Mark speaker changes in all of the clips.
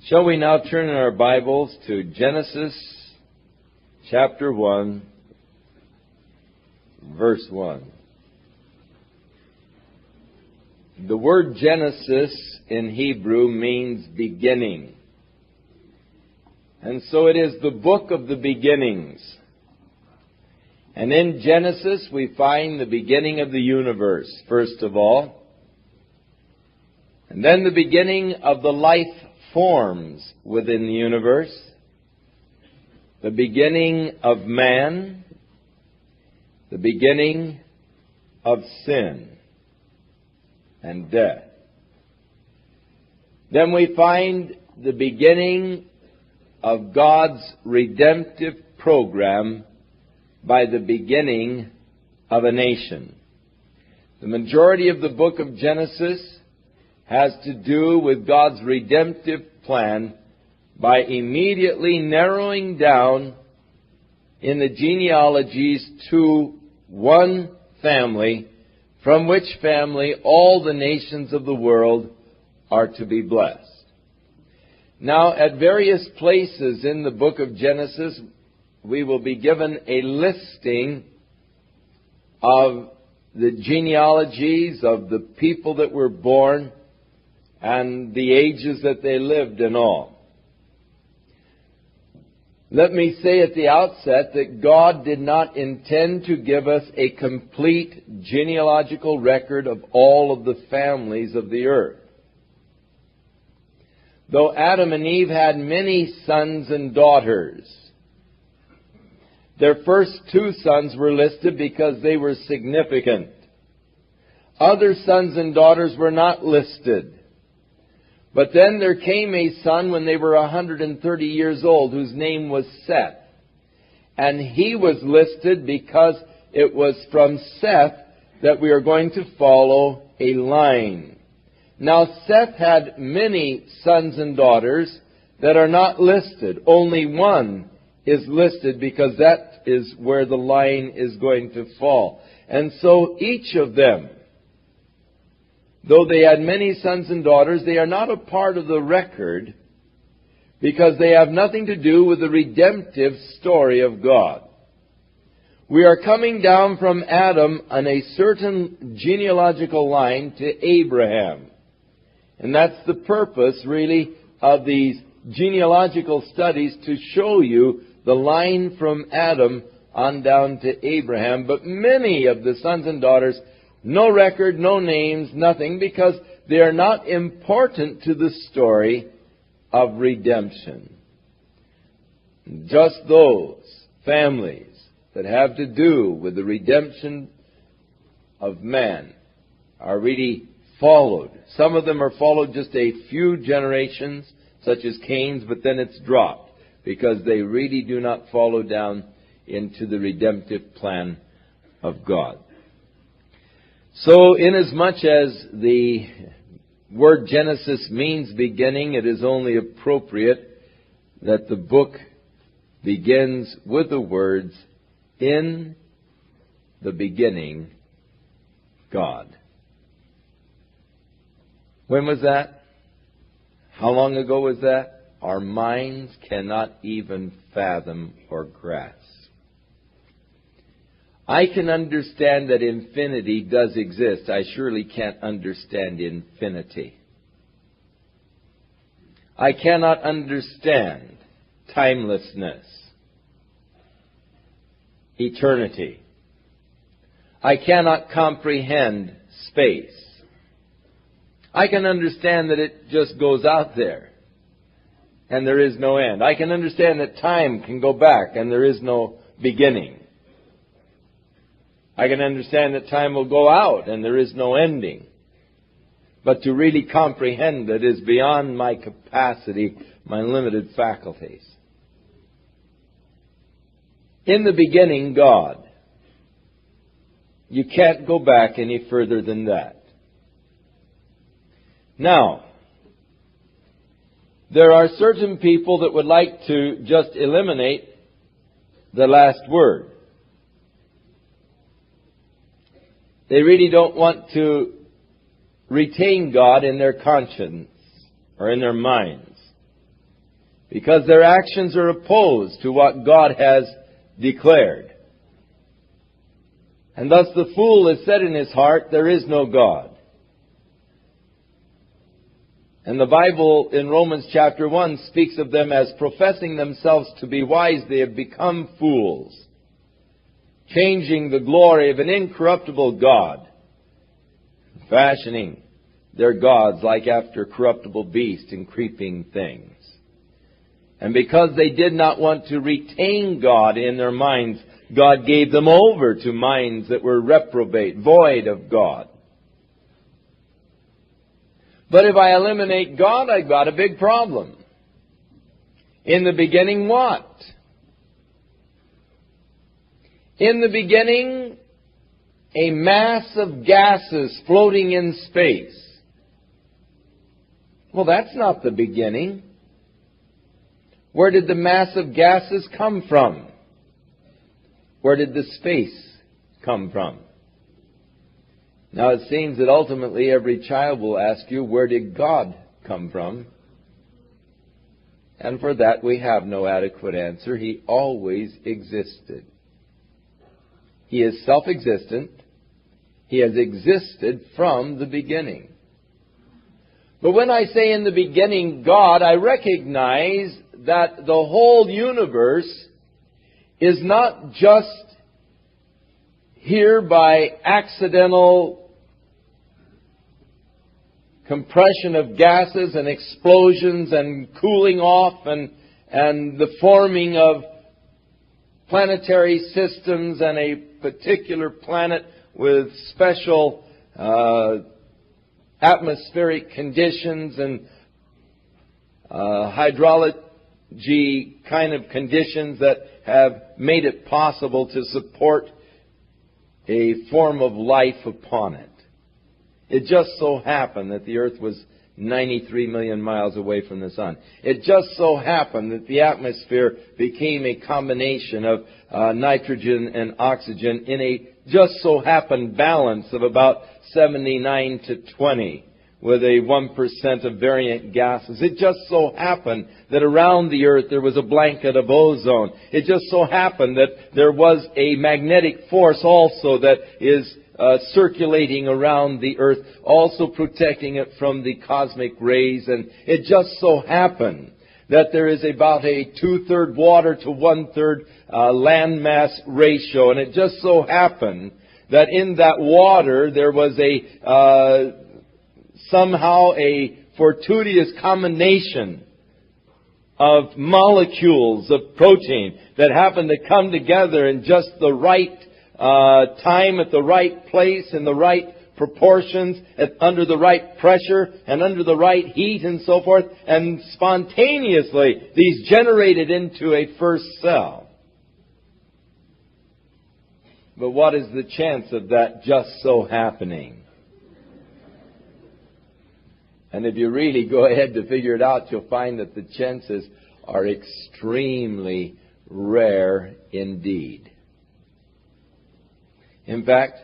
Speaker 1: Shall we now turn in our Bibles to Genesis chapter 1, verse 1. The word Genesis in Hebrew means beginning. And so it is the book of the beginnings. And in Genesis we find the beginning of the universe, first of all. And then the beginning of the life forms within the universe, the beginning of man, the beginning of sin and death. Then we find the beginning of God's redemptive program by the beginning of a nation. The majority of the book of Genesis has to do with God's redemptive plan by immediately narrowing down in the genealogies to one family, from which family all the nations of the world are to be blessed. Now, at various places in the book of Genesis, we will be given a listing of the genealogies of the people that were born and the ages that they lived and all. Let me say at the outset that God did not intend to give us a complete genealogical record of all of the families of the earth. Though Adam and Eve had many sons and daughters, their first two sons were listed because they were significant. Other sons and daughters were not listed. But then there came a son when they were 130 years old, whose name was Seth. And he was listed because it was from Seth that we are going to follow a line. Now, Seth had many sons and daughters that are not listed. Only one is listed because that is where the line is going to fall. And so each of them, though they had many sons and daughters, they are not a part of the record because they have nothing to do with the redemptive story of God. We are coming down from Adam on a certain genealogical line to Abraham. And that's the purpose, really, of these genealogical studies, to show you the line from Adam on down to Abraham. But many of the sons and daughters, no record, no names, nothing, because they are not important to the story of redemption. Just those families that have to do with the redemption of man are really followed. Some of them are followed just a few generations, such as Cain's, but then it's dropped because they really do not follow down into the redemptive plan of God. So, inasmuch as the word Genesis means beginning, it is only appropriate that the book begins with the words, "In the beginning, God." When was that? How long ago was that? Our minds cannot even fathom or grasp. I can understand that infinity does exist. I surely can't understand infinity. I cannot understand timelessness, eternity. I cannot comprehend space. I can understand that it just goes out there and there is no end. I can understand that time can go back and there is no beginning. I can understand that time will go out and there is no ending. But to really comprehend it is beyond my capacity, my limited faculties. In the beginning, God. You can't go back any further than that. Now, there are certain people that would like to just eliminate the last word. They really don't want to retain God in their conscience or in their minds. because their actions are opposed to what God has declared. And thus the fool has said in his heart, there is no God. And the Bible in Romans chapter 1 speaks of them as professing themselves to be wise. They have become fools, changing the glory of an incorruptible God, fashioning their gods like after corruptible beasts and creeping things. And because they did not want to retain God in their minds, God gave them over to minds that were reprobate, void of God. But if I eliminate God, I've got a big problem. In the beginning, what? In the beginning, a mass of gases floating in space. Well, that's not the beginning. Where did the mass of gases come from? Where did the space come from? Now it seems that ultimately every child will ask you, where did God come from? And for that we have no adequate answer. He always existed. He is self-existent. He has existed from the beginning. But when I say in the beginning God, I recognize that the whole universe is not just here by accidental compression of gases and explosions and cooling off and the forming of planetary systems and a particular planet with special atmospheric conditions and hydrology kind of conditions that have made it possible to support a form of life upon it. It just so happened that the earth was 93 million miles away from the sun. It just so happened that the atmosphere became a combination of nitrogen and oxygen in a just so happened balance of about 79 to 20, with a 1% of variant gases. It just so happened that around the earth there was a blanket of ozone. It just so happened that there was a magnetic force also that is circulating around the earth, also protecting it from the cosmic rays. And it just so happened that there is about a 2/3 water to 1/3 landmass ratio. And it just so happened that in that water there was somehow a fortuitous combination of molecules of protein that happened to come together in just the right time, at the right place, in the right proportions, under the right pressure, and under the right heat, and so forth. And spontaneously, these generated into a first cell. But what is the chance of that just so happening? And if you really go ahead to figure it out, you'll find that the chances are extremely rare indeed. In fact,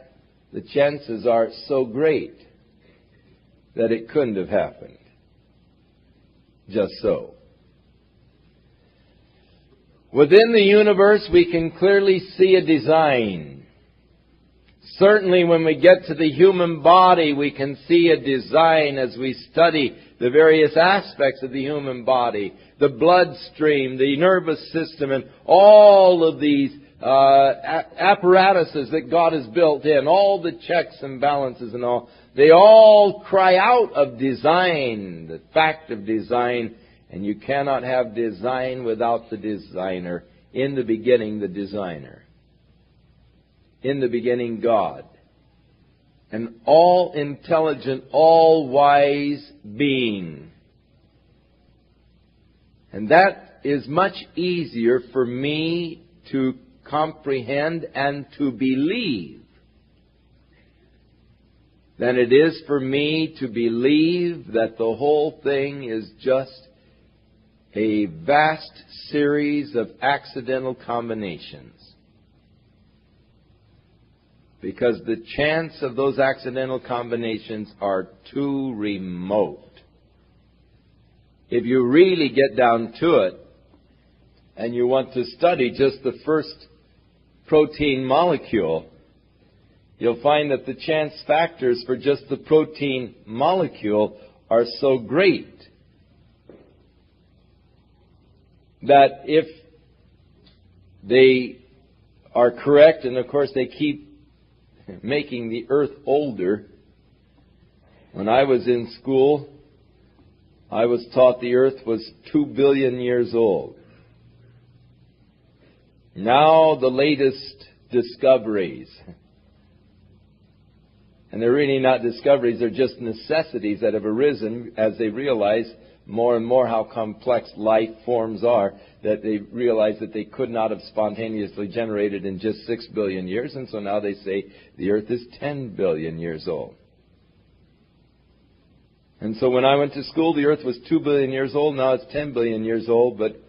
Speaker 1: the chances are so great that it couldn't have happened. Just so. Within the universe, we can clearly see a design. Certainly when we get to the human body, we can see a design as we study the various aspects of the human body, the bloodstream, the nervous system, and all of these apparatuses that God has built in, all the checks and balances and all. They all cry out of design, the fact of design, and you cannot have design without the designer. In the beginning, the designer. In the beginning, God. An all-intelligent, all-wise being. And that is much easier for me to comprehend and to believe than it is for me to believe that the whole thing is just a vast series of accidental combinations. Because the chance of those accidental combinations are too remote if you really get down to it, and you want to study just the first protein molecule, you'll find that the chance factors for just the protein molecule are so great that if they are correct, and of course they keep making the earth older. When I was in school, I was taught the earth was 2 billion years old. Now the latest discoveries, and they're really not discoveries, they're just necessities that have arisen as they realize more and more how complex life forms are, that they realize that they could not have spontaneously generated in just 6 billion years, and so now they say the earth is 10 billion years old. And so when I went to school, the earth was 2 billion years old, now it's 10 billion years old, but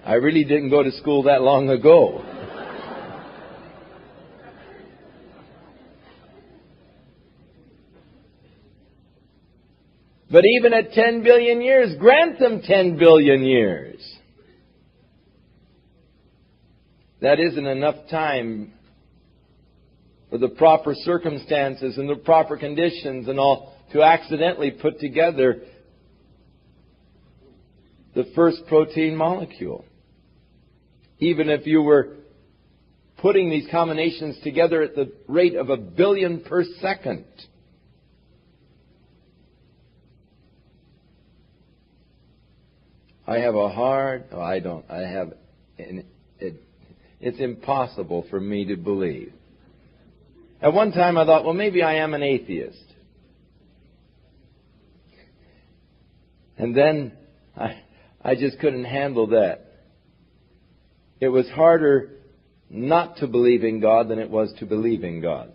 Speaker 1: I really didn't go to school that long ago. But even at 10 billion years, grant them 10 billion years. That isn't enough time for the proper circumstances and the proper conditions and all to accidentally put together the first protein molecule. Even if you were putting these combinations together at the rate of 1 billion per second. It's impossible for me to believe. At one time I thought, well, maybe I am an atheist. And then I just couldn't handle that. It was harder not to believe in God than it was to believe in God.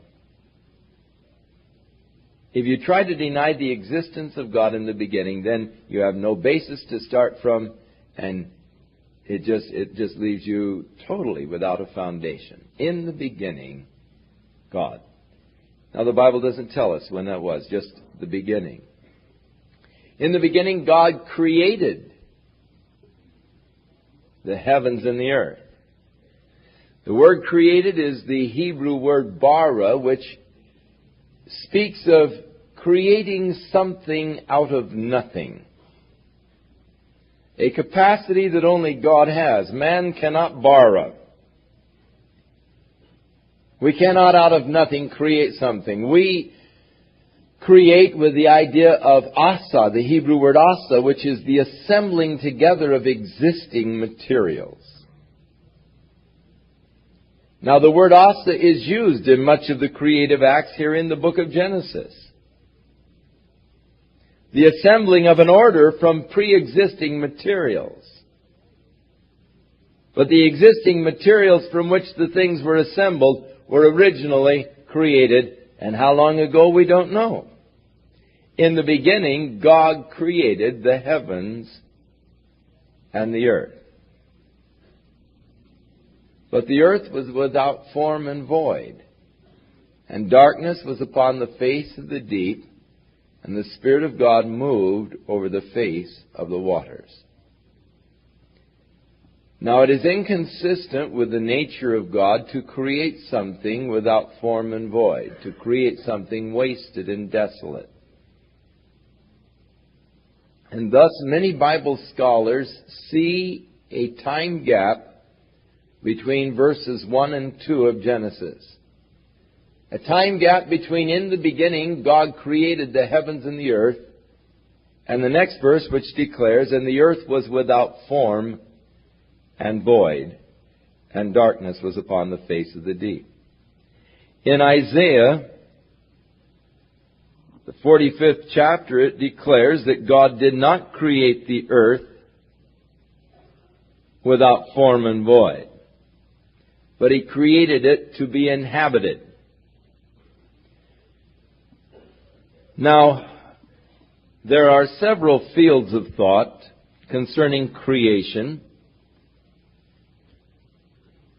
Speaker 1: If you try to deny the existence of God in the beginning, then you have no basis to start from, and it just leaves you totally without a foundation. In the beginning, God. Now the Bible doesn't tell us when that was, just the beginning. In the beginning, God created the heavens and the earth. The word created is the Hebrew word bara, which speaks of creating something out of nothing. A capacity that only God has. Man cannot bara. We cannot out of nothing create something. We create with the idea of asa, the Hebrew word asa, which is the assembling together of existing materials. Now the word asa is used in much of the creative acts here in the book of Genesis. The assembling of an order from pre-existing materials. But the existing materials from which the things were assembled were originally created, and how long ago we don't know. In the beginning, God created the heavens and the earth. But the earth was without form and void, and darkness was upon the face of the deep, and the Spirit of God moved over the face of the waters. Now it is inconsistent with the nature of God to create something without form and void, to create something wasted and desolate. And thus many Bible scholars see a time gap between verses 1 and 2 of Genesis. A time gap between in the beginning God created the heavens and the earth, and the next verse which declares, and the earth was without form and void, and darkness was upon the face of the deep. In Isaiah, the 45th chapter, it declares that God did not create the earth without form and void, but He created it to be inhabited. Now, there are several fields of thought concerning creation,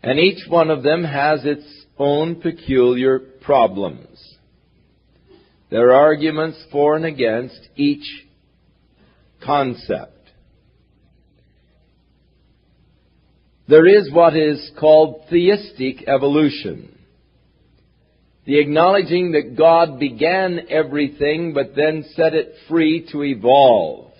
Speaker 1: and each one of them has its own peculiar problems. There are arguments for and against each concept. There is what is called theistic evolution. The acknowledging that God began everything but then set it free to evolve.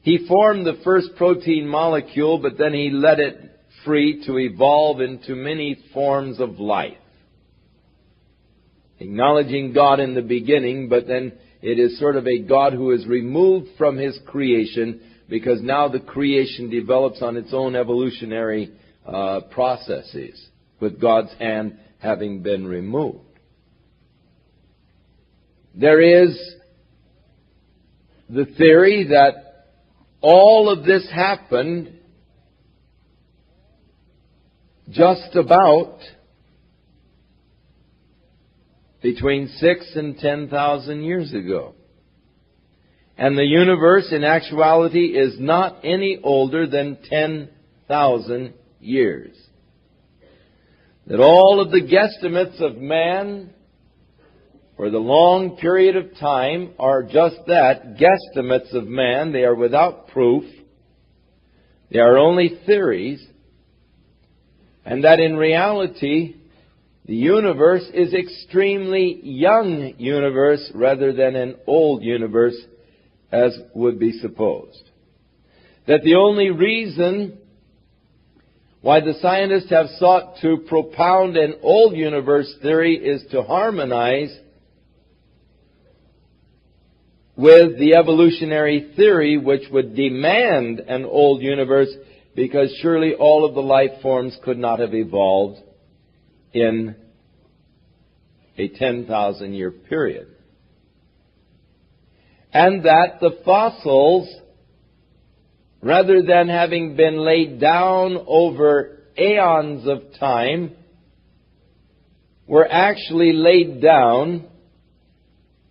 Speaker 1: He formed the first protein molecule, but then He let it free to evolve into many forms of life. Acknowledging God in the beginning, but then it is sort of a God who is removed from His creation, because now the creation develops on its own evolutionary processes, with God's hand having been removed. There is the theory that all of this happened just about between 6,000 and 10,000 years ago. And the universe, in actuality, is not any older than 10,000 years. That all of the guesstimates of man for the long period of time are just that, guesstimates of man. They are without proof. They are only theories. And that in reality, the universe is extremely young universe rather than an old universe, as would be supposed. That the only reason why the scientists have sought to propound an old universe theory is to harmonize with the evolutionary theory, which would demand an old universe, because surely all of the life forms could not have evolved in a 10,000-year period. And that the fossils, rather than having been laid down over aeons of time, were actually laid down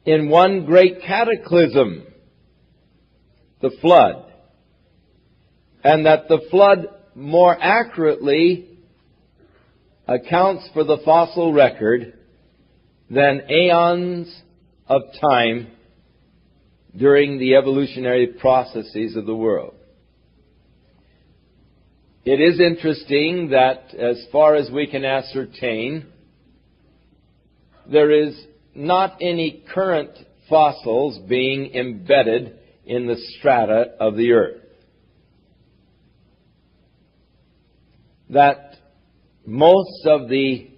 Speaker 1: in one great cataclysm, the flood. And that the flood more accurately accounts for the fossil record than aeons of time during the evolutionary processes of the world. It is interesting that, as far as we can ascertain, there is not any current fossils being embedded in the strata of the earth. That most of the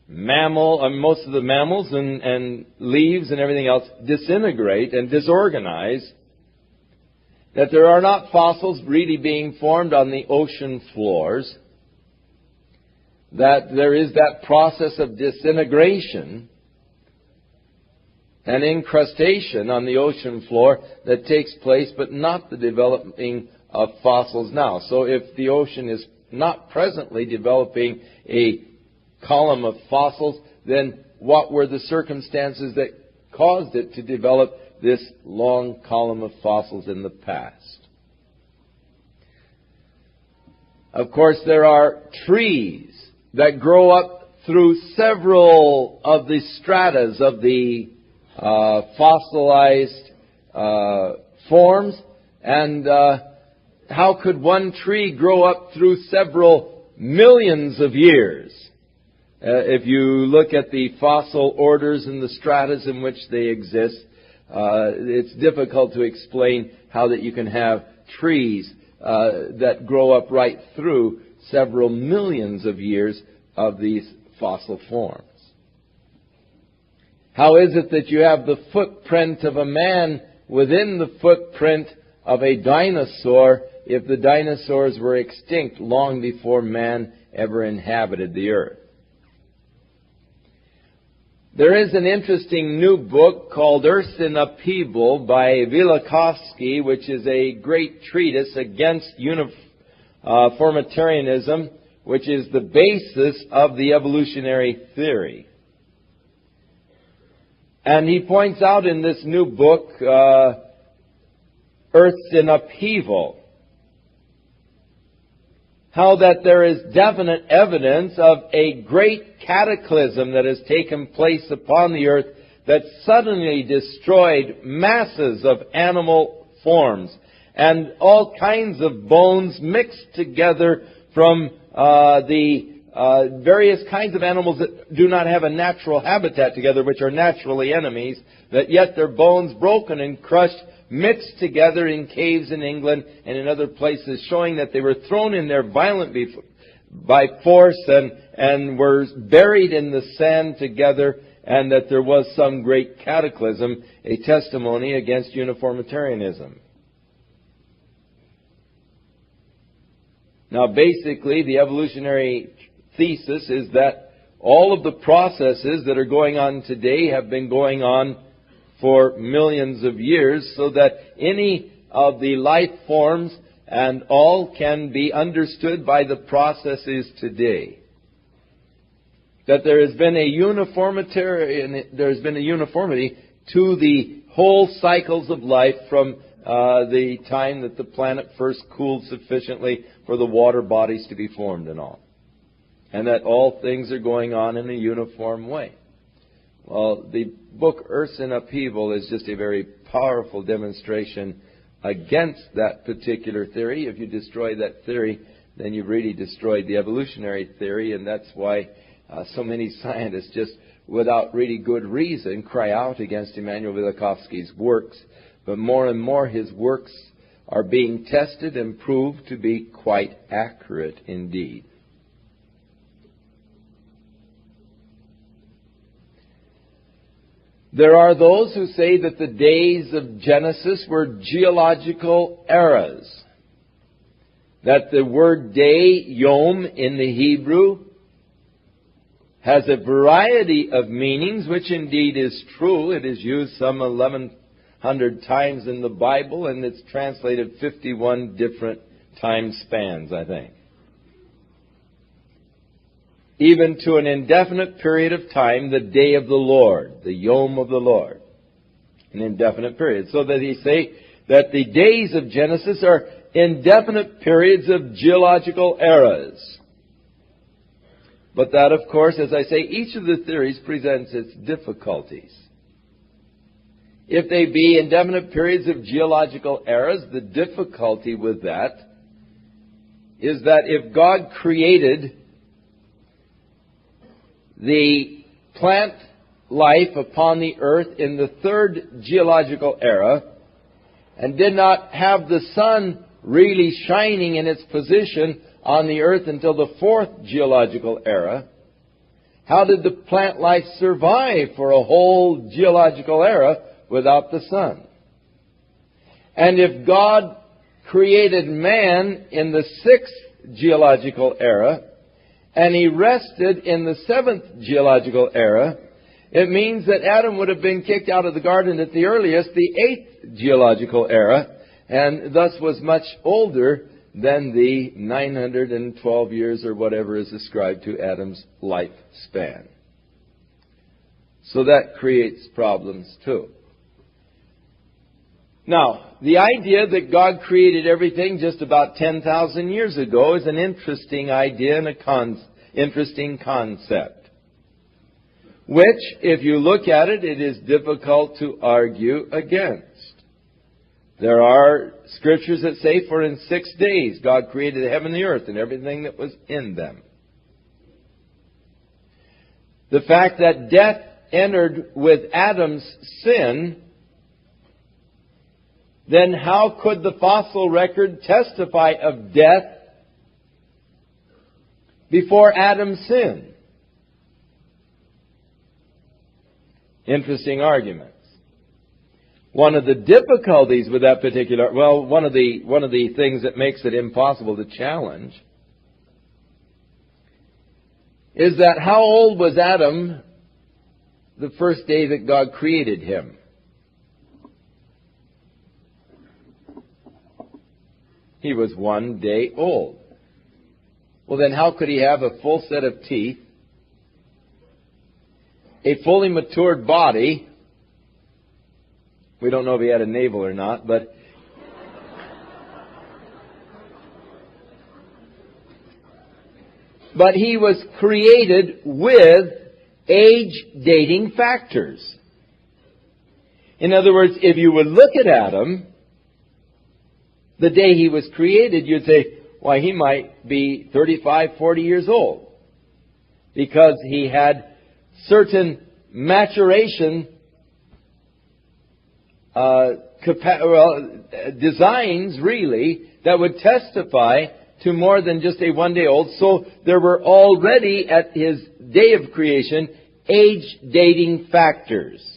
Speaker 1: mammals and leaves and everything else disintegrate and disorganize, that there are not fossils really being formed on the ocean floors, that there is that process of disintegration and incrustation on the ocean floor that takes place, but not the developing of fossils now. So if the ocean is not presently developing a column of fossils, then what were the circumstances that caused it to develop this long column of fossils in the past? Of course, there are trees that grow up through several of the stratas of the fossilized forms, and how could one tree grow up through several millions of years? If you look at the fossil orders and the stratas in which they exist, it's difficult to explain how that you can have trees that grow up right through several millions of years of these fossil forms. How is it that you have the footprint of a man within the footprint of a dinosaur if the dinosaurs were extinct long before man ever inhabited the earth? There is an interesting new book called Earth in Upheaval by Velikovsky, which is a great treatise against uniformitarianism, which is the basis of the evolutionary theory. And he points out in this new book, Earth in Upheaval, how that there is definite evidence of a great cataclysm that has taken place upon the earth that suddenly destroyed masses of animal forms and all kinds of bones mixed together from the various kinds of animals that do not have a natural habitat together, which are naturally enemies, that yet their bones broken and crushed, mixed together in caves in England and in other places, showing that they were thrown in there violently by force and were buried in the sand together, and that there was some great cataclysm, a testimony against uniformitarianism. Now, basically, the evolutionary thesis is that all of the processes that are going on today have been going on for millions of years, so that any of the life forms and all can be understood by the processes today. That there has been a uniformity to the whole cycles of life from the time that the planet first cooled sufficiently for the water bodies to be formed and all. And that all things are going on in a uniform way. Well, the book Earths in Upheaval is just a very powerful demonstration against that particular theory. If you destroy that theory, then you've really destroyed the evolutionary theory, and that's why so many scientists, just without really good reason, cry out against Immanuel Velikovsky's works. But more and more his works are being tested and proved to be quite accurate indeed. There are those who say that the days of Genesis were geological eras. That the word day, yom, in the Hebrew has a variety of meanings, which indeed is true. It is used some 1,100 times in the Bible, and it's translated 51 different time spans, I think. Even to an indefinite period of time, the day of the Lord, the Yom of the Lord. An indefinite period. So that he say that the days of Genesis are indefinite periods of geological eras. But that, of course, as I say, each of the theories presents its difficulties. If they be indefinite periods of geological eras, the difficulty with that is that if God created the plant life upon the earth in the third geological era and did not have the sun really shining in its position on the earth until the fourth geological era, how did the plant life survive for a whole geological era without the sun? And if God created man in the sixth geological era, and he rested in the seventh geological era, it means that Adam would have been kicked out of the garden at the earliest, the eighth geological era, and thus was much older than the 912 years or whatever is ascribed to Adam's lifespan. So that creates problems too. Now, the idea that God created everything just about 10,000 years ago is an interesting idea and interesting concept, which, if you look at it, it is difficult to argue against. There are scriptures that say, for in 6 days God created the heaven and the earth and everything that was in them. The fact that death entered with Adam's sin, then how could the fossil record testify of death before Adam's sin? Interesting arguments. One of the difficulties with that particular, one of the things that makes it impossible to challenge is that how old was Adam the first day that God created him? He was 1 day old. Well, then how could he have a full set of teeth, a fully matured body? We don't know if he had a navel or not, but he was created with age-dating factors. In other words, if you would look at Adam, the day he was created, you'd say, why, he might be 35, 40 years old. Because he had certain maturation designs, really, that would testify to more than just a one-day-old. So there were already, at his day of creation, age-dating factors.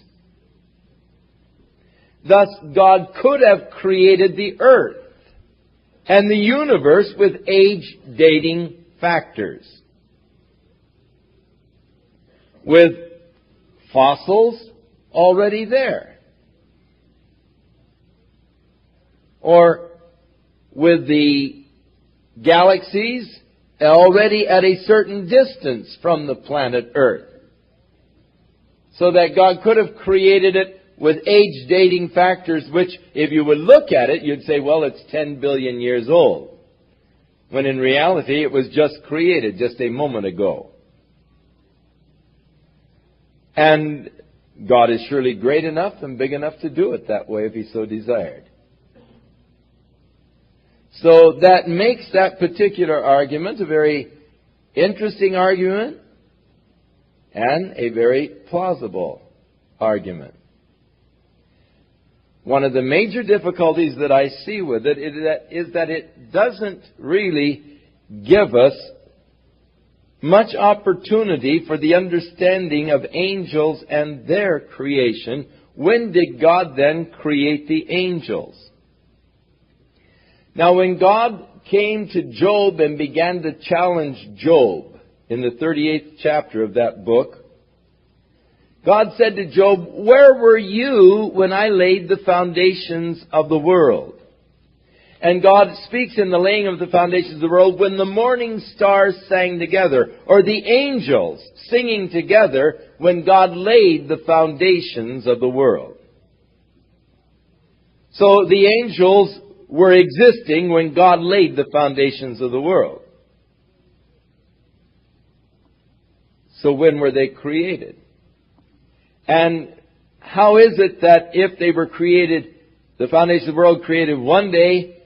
Speaker 1: Thus, God could have created the earth and the universe with age-dating factors. With fossils already there. Or with the galaxies already at a certain distance from the planet Earth. So that God could have created it with age-dating factors, which, if you would look at it, you'd say, well, it's 10 billion years old. When in reality, it was just created just a moment ago. And God is surely great enough and big enough to do it that way if He so desired. So that makes that particular argument a very interesting argument and a very plausible argument. One of the major difficulties that I see with it is that it doesn't really give us much opportunity for the understanding of angels and their creation. When did God then create the angels? Now, when God came to Job and began to challenge Job in the 38th chapter of that book, God said to Job, "Where were you when I laid the foundations of the world?" And God speaks in the laying of the foundations of the world when the morning stars sang together, or the angels singing together when God laid the foundations of the world. So the angels were existing when God laid the foundations of the world. So when were they created? And how is it that if they were created, the foundation of the world created one day,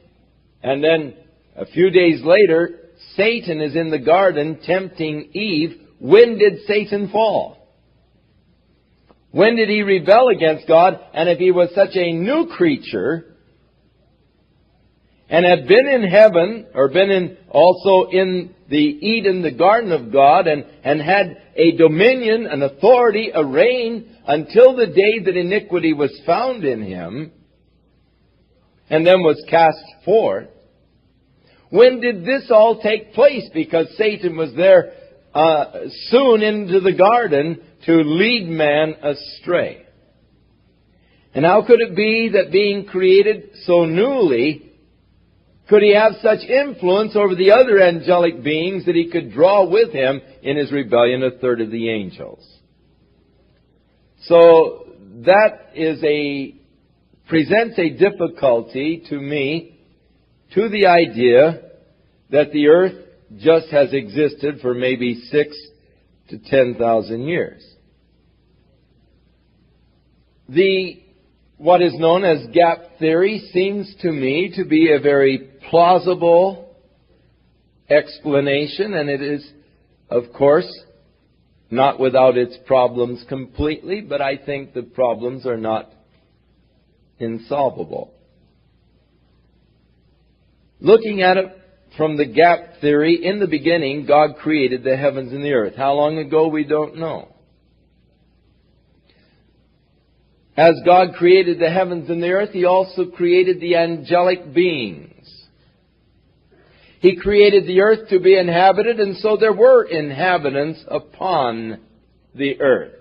Speaker 1: and then a few days later, Satan is in the garden tempting Eve? When did Satan fall? When did he rebel against God? And if he was such a new creature, and had been in heaven, or been also in the Eden, the garden of God, and had a dominion, an authority, a reign, until the day that iniquity was found in him, and then was cast forth. When did this all take place? Because Satan was there soon into the garden to lead man astray. And how could it be that being created so newly, could he have such influence over the other angelic beings that he could draw with him in his rebellion a third of the angels? So that presents a difficulty to me, to the idea that the earth just has existed for maybe 6,000 to 10,000 years. What is known as gap theory seems to me to be a very plausible explanation, and it is, of course, not without its problems completely, but I think the problems are not insolvable. Looking at it from the gap theory, in the beginning, God created the heavens and the earth. How long ago, we don't know. As God created the heavens and the earth, He also created the angelic beings. He created the earth to be inhabited, and so there were inhabitants upon the earth.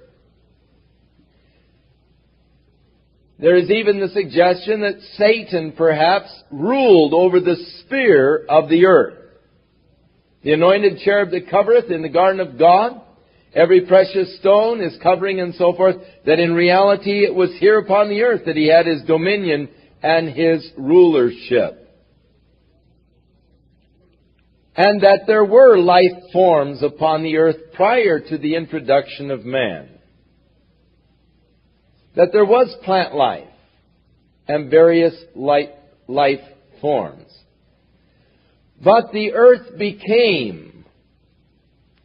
Speaker 1: There is even the suggestion that Satan perhaps ruled over the sphere of the earth. The anointed cherub that covereth in the garden of God, every precious stone is covering and so forth, that in reality it was here upon the earth that he had his dominion and his rulership. And that there were life forms upon the earth prior to the introduction of man. that there was plant life and various life forms. But the earth became,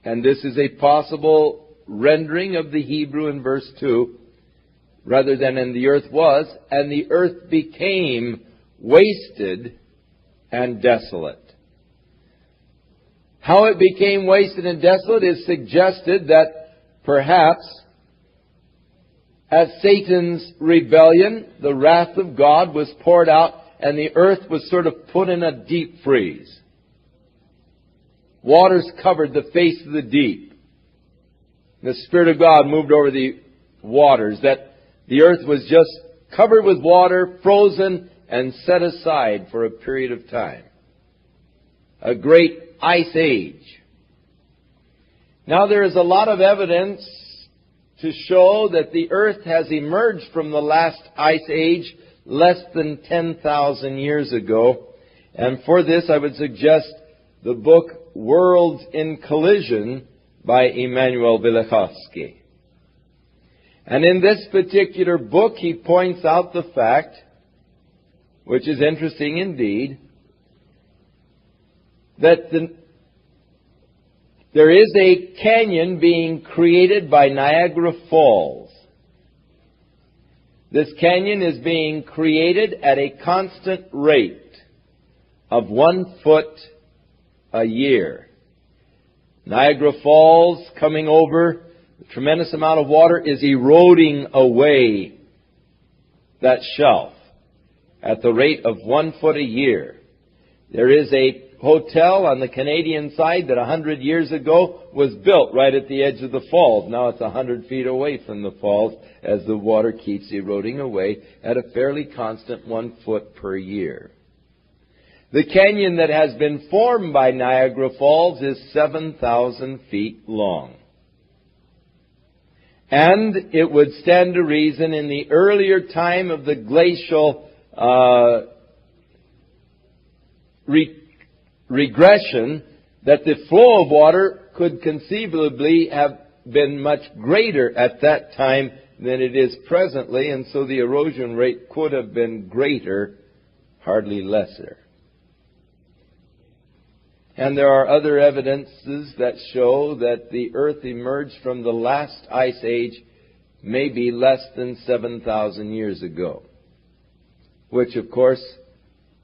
Speaker 1: and this is a possible rendering of the Hebrew in verse 2, rather than "and the earth was," and the earth became wasted and desolate. How it became wasted and desolate is suggested that perhaps as Satan's rebellion, the wrath of God was poured out and the earth was sort of put in a deep freeze. Waters covered the face of the deep. The Spirit of God moved over the waters, that the earth was just covered with water, frozen, and set aside for a period of time. A great ice age. Now there is a lot of evidence to show that the earth has emerged from the last ice age less than 10,000 years ago. And for this I would suggest the book Worlds in Collision by Emanuel Velikovsky. And in this particular book he points out the fact, which is interesting indeed, that there is a canyon being created by Niagara Falls. This canyon is being created at a constant rate of 1 foot a year. Niagara Falls, coming over a tremendous amount of water, is eroding away that shelf at the rate of 1 foot a year. There is a hotel on the Canadian side that 100 years ago was built right at the edge of the falls. Now it's 100 feet away from the falls as the water keeps eroding away at a fairly constant 1 foot per year. The canyon that has been formed by Niagara Falls is 7,000 feet long. And it would stand to reason in the earlier time of the glacial regression that the flow of water could conceivably have been much greater at that time than it is presently, and so the erosion rate could have been greater, hardly lesser. And there are other evidences that show that the earth emerged from the last ice age maybe less than 7,000 years ago, which of course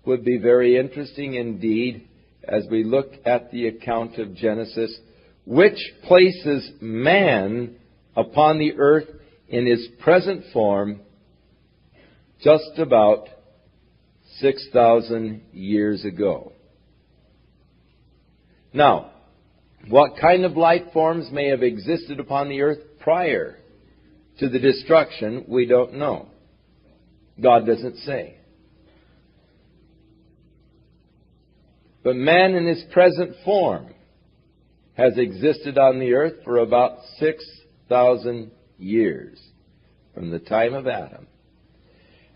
Speaker 1: would be very interesting indeed as we look at the account of Genesis, which places man upon the earth in his present form just about 6,000 years ago. Now, what kind of life forms may have existed upon the earth prior to the destruction, we don't know. God doesn't say. But man in his present form has existed on the earth for about 6,000 years from the time of Adam.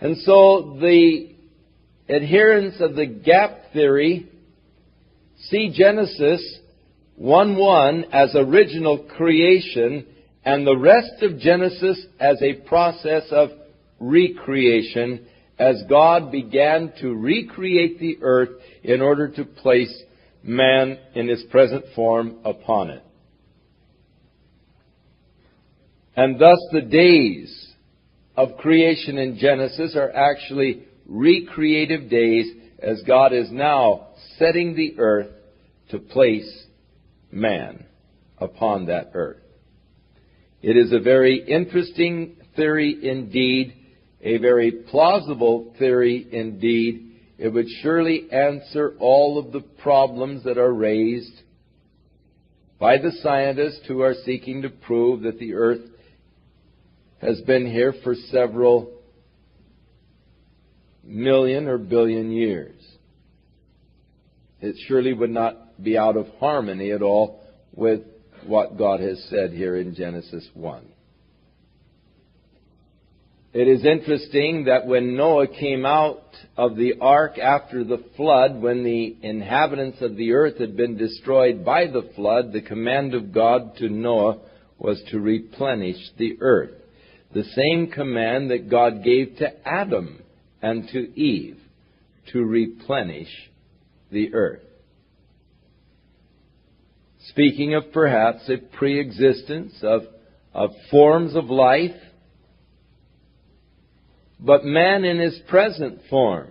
Speaker 1: And so the adherents of the gap theory see Genesis 1:1 as original creation and the rest of Genesis as a process of recreation as God began to recreate the earth in order to place man in his present form upon it. And thus the days of creation in Genesis are actually recreative days as God is now setting the earth to place man upon that earth. It is a very interesting theory indeed, a very plausible theory indeed. It would surely answer all of the problems that are raised by the scientists who are seeking to prove that the earth has been here for several million or billion years. It surely would not be out of harmony at all with what God has said here in Genesis 1. It is interesting that when Noah came out of the ark after the flood, when the inhabitants of the earth had been destroyed by the flood, the command of God to Noah was to replenish the earth. the same command that God gave to Adam and to Eve, to replenish the earth. Speaking of perhaps a pre-existence of forms of life, but man in his present form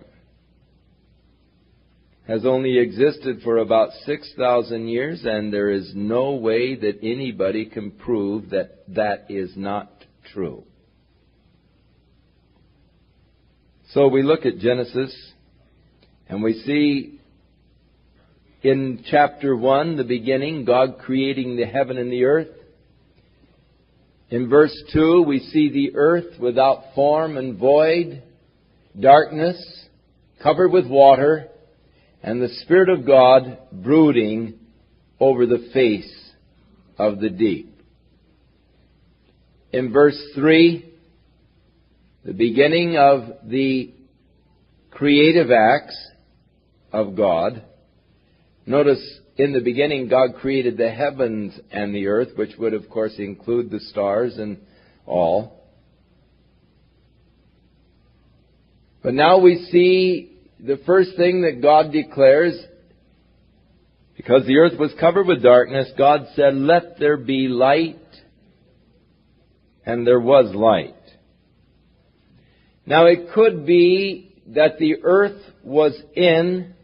Speaker 1: has only existed for about 6,000 years, and there is no way that anybody can prove that that is not true. So we look at Genesis, and we see in chapter 1, the beginning, God creating the heaven and the earth. In verse 2, we see the earth without form and void, darkness, covered with water, and the Spirit of God brooding over the face of the deep. In verse 3, the beginning of the creative acts of God. Notice, in the beginning, God created the heavens and the earth, which would, of course, include the stars and all. But now we see the first thing that God declares, because the earth was covered with darkness, God said, "Let there be light," and there was light. Now it could be that the earth was in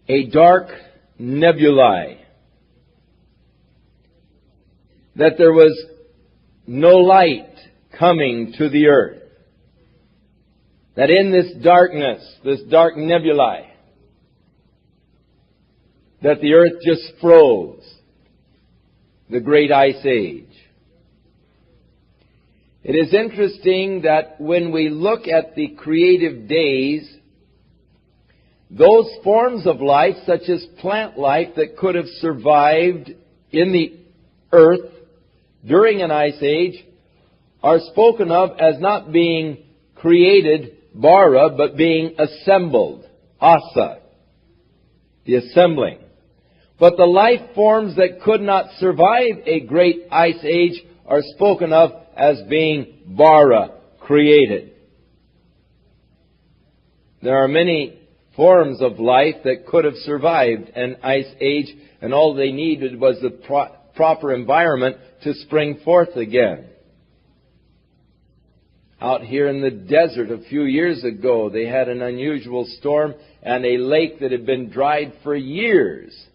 Speaker 1: a dark nebulae, that there was no light coming to the earth, that in this darkness, this dark nebulae, that the earth just froze, the great ice age. It is interesting that when we look at the creative days, those forms of life, such as plant life, that could have survived in the earth during an ice age, are spoken of as not being created, bara, but being assembled, asa, the assembling. But the life forms that could not survive a great ice age are spoken of as being bara, created. There are many forms of life that could have survived an ice age, and all they needed was the proper environment to spring forth again. Out here in the desert a few years ago, they had an unusual storm, and a lake that had been dried for years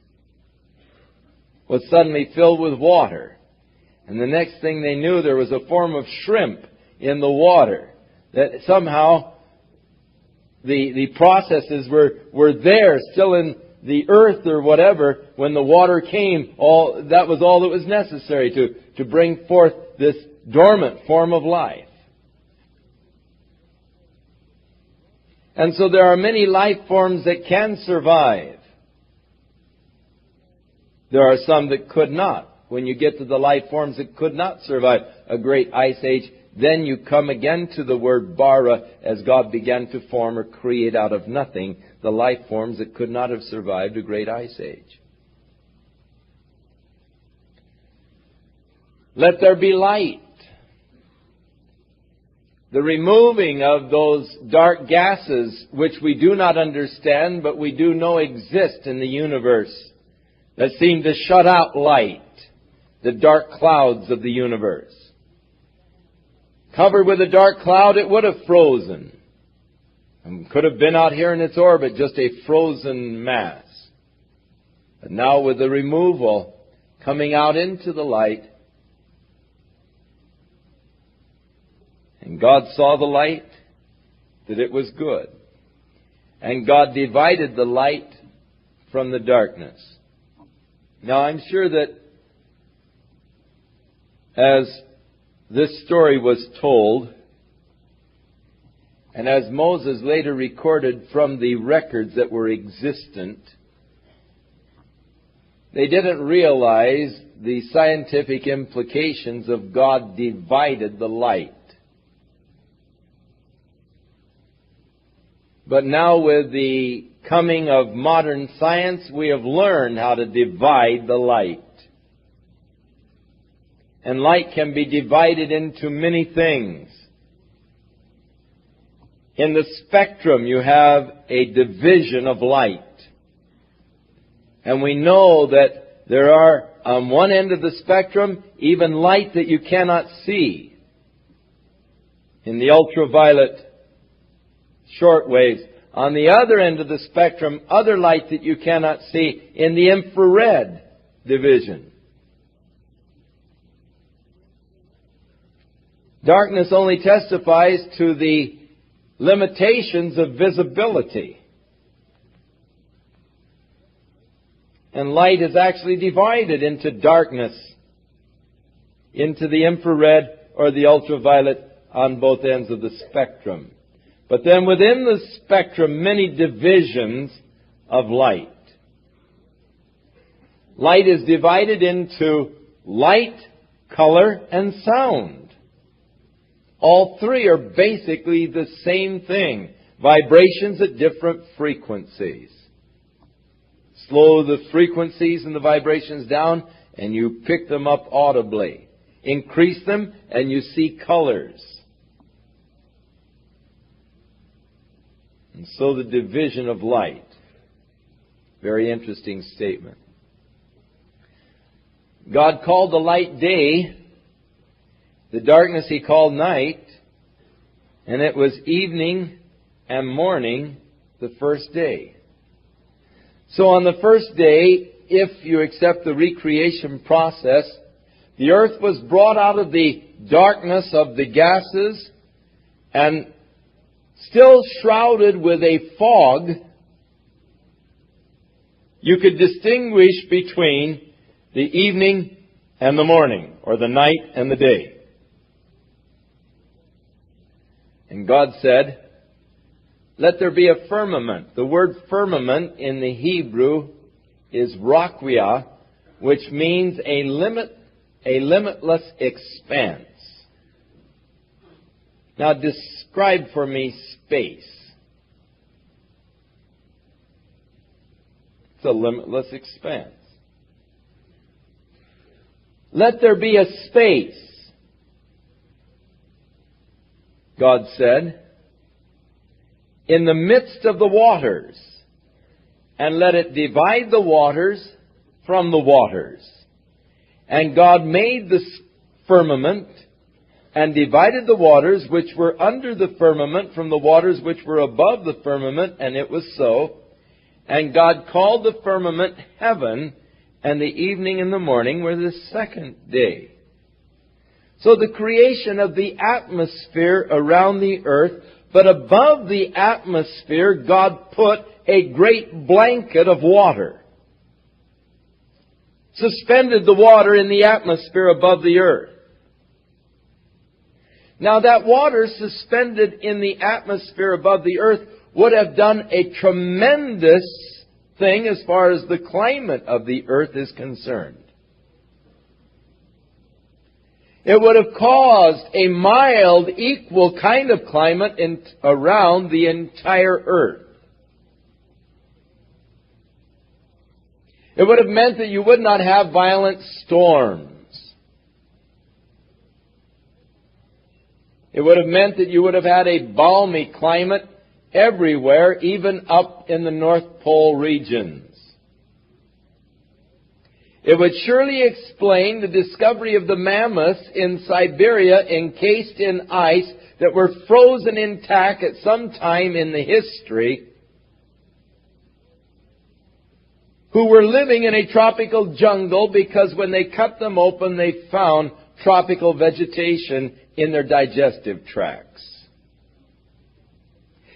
Speaker 1: was suddenly filled with water. And the next thing they knew, there was a form of shrimp in the water, that somehow the processes were there, still in the earth or whatever. When the water came, that was all that was necessary to bring forth this dormant form of life. And so there are many life forms that can survive. There are some that could not. When you get to the life forms that could not survive a great ice age, then you come again to the word bara, as God began to form or create out of nothing the life forms that could not have survived a great ice age. Let there be light. The removing of those dark gases which we do not understand, but we do know exist in the universe, that seem to shut out light, the dark clouds of the universe. Covered with a dark cloud, it would have frozen, and could have been out here in its orbit, just a frozen mass. But now with the removal, coming out into the light, and God saw the light, that it was good. And God divided the light from the darkness. Now I'm sure that as this story was told, and as Moses later recorded from the records that were existent, they didn't realize the scientific implications of God divided the light. But now with the coming of modern science, we have learned how to divide the light. And light can be divided into many things. In the spectrum, you have a division of light. And we know that there are, on one end of the spectrum, even light that you cannot see. In the ultraviolet short waves. On the other end of the spectrum, other light that you cannot see in the infrared division. Darkness only testifies to the limitations of visibility. And light is actually divided into darkness, into the infrared or the ultraviolet on both ends of the spectrum. But then within the spectrum, many divisions of light. Light is divided into light, color, and sound. All three are basically the same thing. Vibrations at different frequencies. Slow the frequencies and the vibrations down, and you pick them up audibly. Increase them, and you see colors. And so the division of light. Very interesting statement. God called the light day. The darkness He called night. And it was evening and morning the first day. So on the first day, if you accept the recreation process, the earth was brought out of the darkness of the gases and still shrouded with a fog. You could distinguish between the evening and the morning, or the night and the day. And God said, let there be a firmament. The word firmament in the Hebrew is raquia, which means a limitless expanse. Now describe for me space. It's a limitless expanse. Let there be a space, God said, in the midst of the waters, and let it divide the waters from the waters. And God made the firmament and divided the waters which were under the firmament from the waters which were above the firmament, and it was so. And God called the firmament heaven, and the evening and the morning were the second day. So the creation of the atmosphere around the earth, but above the atmosphere, God put a great blanket of water. Suspended the water in the atmosphere above the earth. Now that water suspended in the atmosphere above the earth would have done a tremendous thing as far as the climate of the earth is concerned. It would have caused a mild, equal kind of climate around the entire earth. It would have meant that you would not have violent storms. It would have meant that you would have had a balmy climate everywhere, even up in the North Pole regions. It would surely explain the discovery of the mammoths in Siberia encased in ice that were frozen intact at some time in the history, who were living in a tropical jungle because when they cut them open they found tropical vegetation in their digestive tracts.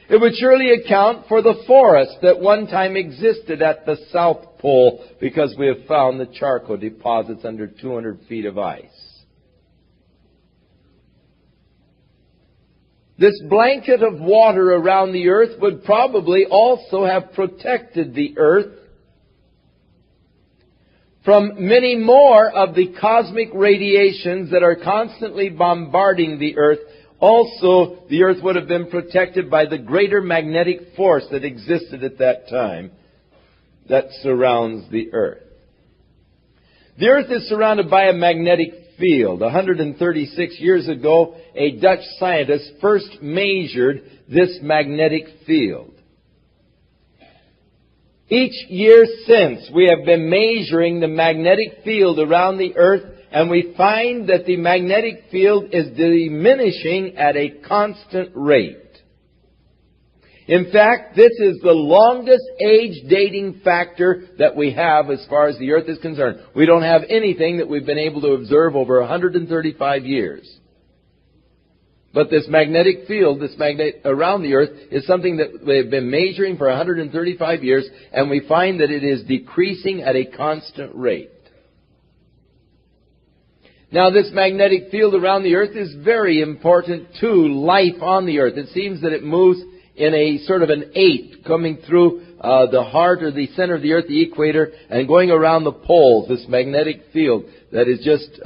Speaker 1: It would surely account for the forest that one time existed at the South Pole because we have found the charcoal deposits under 200 feet of ice. This blanket of water around the earth would probably also have protected the earth from many more of the cosmic radiations that are constantly bombarding the earth. Also, the earth would have been protected by the greater magnetic force that existed at that time that surrounds the earth. The earth is surrounded by a magnetic field. 136 years ago, a Dutch scientist first measured this magnetic field. Each year since, we have been measuring the magnetic field around the earth, and we find that the magnetic field is diminishing at a constant rate. In fact, this is the longest age dating factor that we have as far as the earth is concerned. We don't have anything that we've been able to observe over 135 years. But this magnetic field, this magnet around the earth, is something that they've been measuring for 135 years, and we find that it is decreasing at a constant rate. Now, this magnetic field around the earth is very important to life on the earth. It seems that it moves in a sort of an 8, coming through the heart or the center of the earth, the equator, and going around the poles, this magnetic field that is just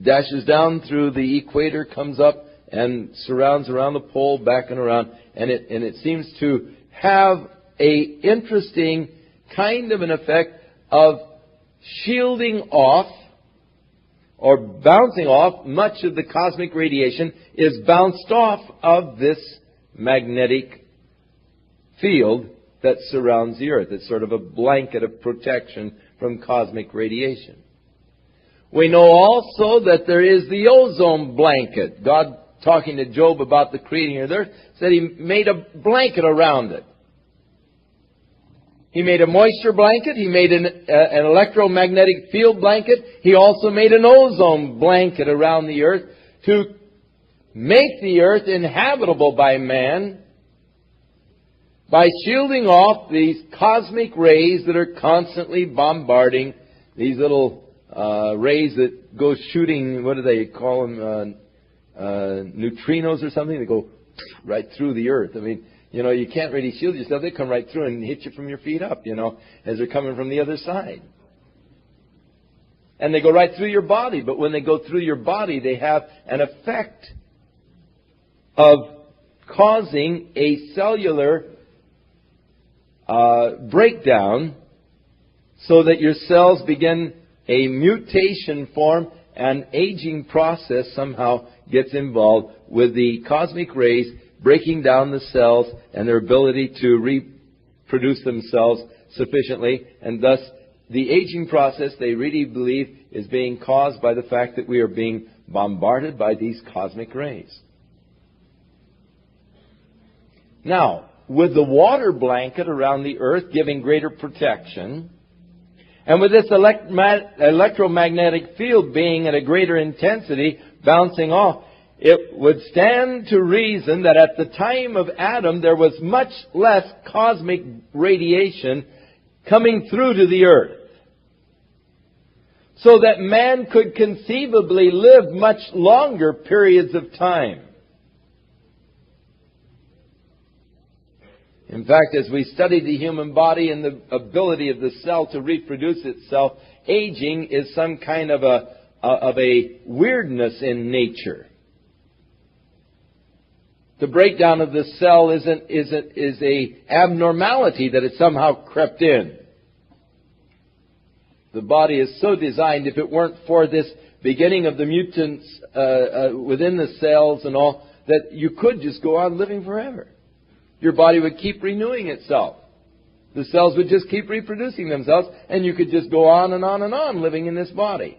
Speaker 1: dashes down through the equator, comes up and surrounds around the pole, back and around, and it seems to have a interesting kind of an effect of shielding off or bouncing off. Much of the cosmic radiation is bounced off of this magnetic field that surrounds the earth. It's sort of a blanket of protection from cosmic radiation. We know also that there is the ozone blanket. God, talking to Job about the creating of the earth, said He made a blanket around it. He made a moisture blanket. He made an electromagnetic field blanket. He also made an ozone blanket around the earth to make the earth inhabitable by man by shielding off these cosmic rays that are constantly bombarding, these little rays that go shooting, what do they call them, neutrinos or something? They go right through the earth. I mean, you know, you can't really shield yourself. They come right through and hit you from your feet up, you know, as they're coming from the other side. And they go right through your body. But when they go through your body, they have an effect of causing a cellular breakdown so that your cells begin a mutation form, and aging process somehow gets involved with the cosmic rays breaking down the cells and their ability to reproduce themselves sufficiently, and thus the aging process, they really believe, is being caused by the fact that we are being bombarded by these cosmic rays. Now, with the water blanket around the earth giving greater protection, and with this electromagnetic field being at a greater intensity, bouncing off, it would stand to reason that at the time of Adam there was much less cosmic radiation coming through to the earth, so that man could conceivably live much longer periods of time. In fact, as we study the human body and the ability of the cell to reproduce itself, aging is some kind of a weirdness in nature. The breakdown of the cell is a abnormality that has somehow crept in. The body is so designed, if it weren't for this beginning of the mutants within the cells and all, that you could just go on living forever. Your body would keep renewing itself. The cells would just keep reproducing themselves, and you could just go on and on and on living in this body.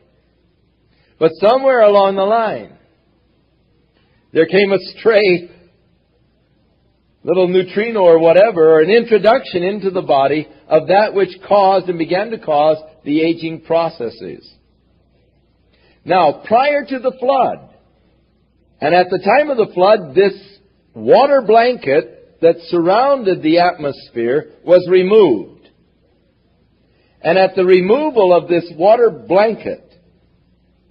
Speaker 1: But somewhere along the line, there came a stray little neutrino or whatever, or an introduction into the body of that which caused and began to cause the aging processes. Now, prior to the flood, and at the time of the flood, this water blanket that surrounded the atmosphere was removed. And at the removal of this water blanket,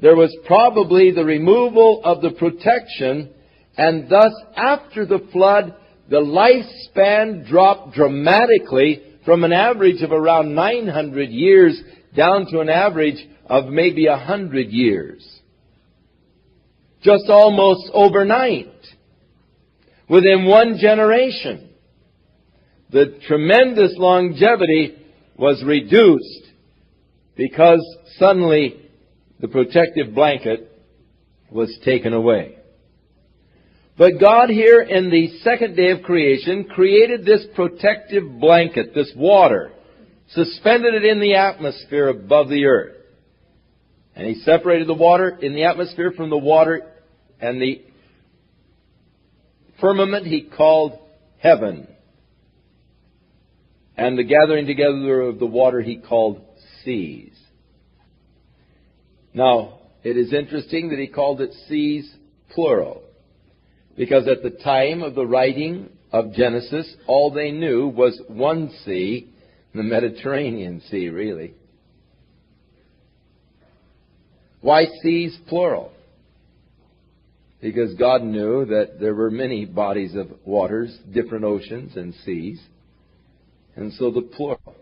Speaker 1: there was probably the removal of the protection, and thus after the flood, the lifespan dropped dramatically from an average of around 900 years down to an average of maybe 100 years. Just almost overnight. Within one generation, the tremendous longevity was reduced because suddenly the protective blanket was taken away. But God here in the second day of creation created this protective blanket, this water, suspended it in the atmosphere above the earth. And He separated the water in the atmosphere from the water, and the firmament He called heaven. And the gathering together of the water He called seas. Now, it is interesting that He called it seas plural. Because at the time of the writing of Genesis, all they knew was one sea, the Mediterranean Sea, really. Why seas plural? Because God knew that there were many bodies of waters, different oceans and seas. And so the plural.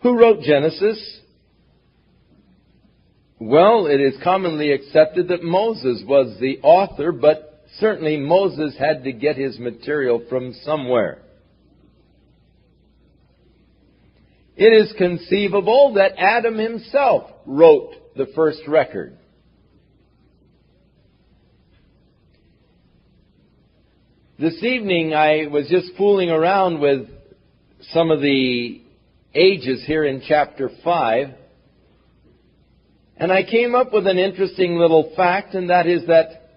Speaker 1: Who wrote Genesis? Well, it is commonly accepted that Moses was the author, but certainly Moses had to get his material from somewhere. It is conceivable that Adam himself wrote the first record. This evening I was just fooling around with some of the ages here in chapter 5. And I came up with an interesting little fact, and that is that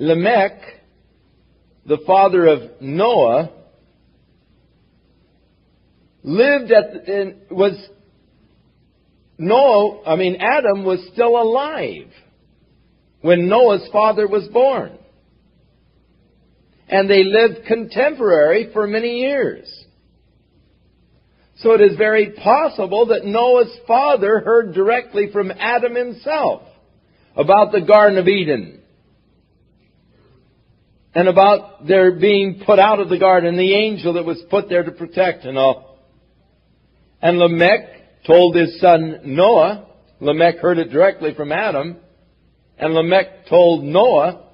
Speaker 1: Lamech, the father of Noah, Adam was still alive when Noah's father was born. And they lived contemporary for many years. So it is very possible that Noah's father heard directly from Adam himself about the Garden of Eden and about their being put out of the garden, the angel that was put there to protect and all. And Lamech told his son Noah. Lamech heard it directly from Adam. And Lamech told Noah.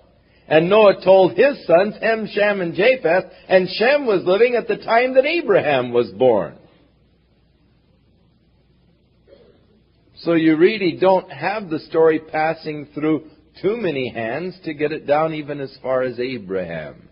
Speaker 1: And Noah told his sons, Ham, Shem, and Japheth. And Shem was living at the time that Abraham was born. So you really don't have the story passing through too many hands to get it down even as far as Abraham.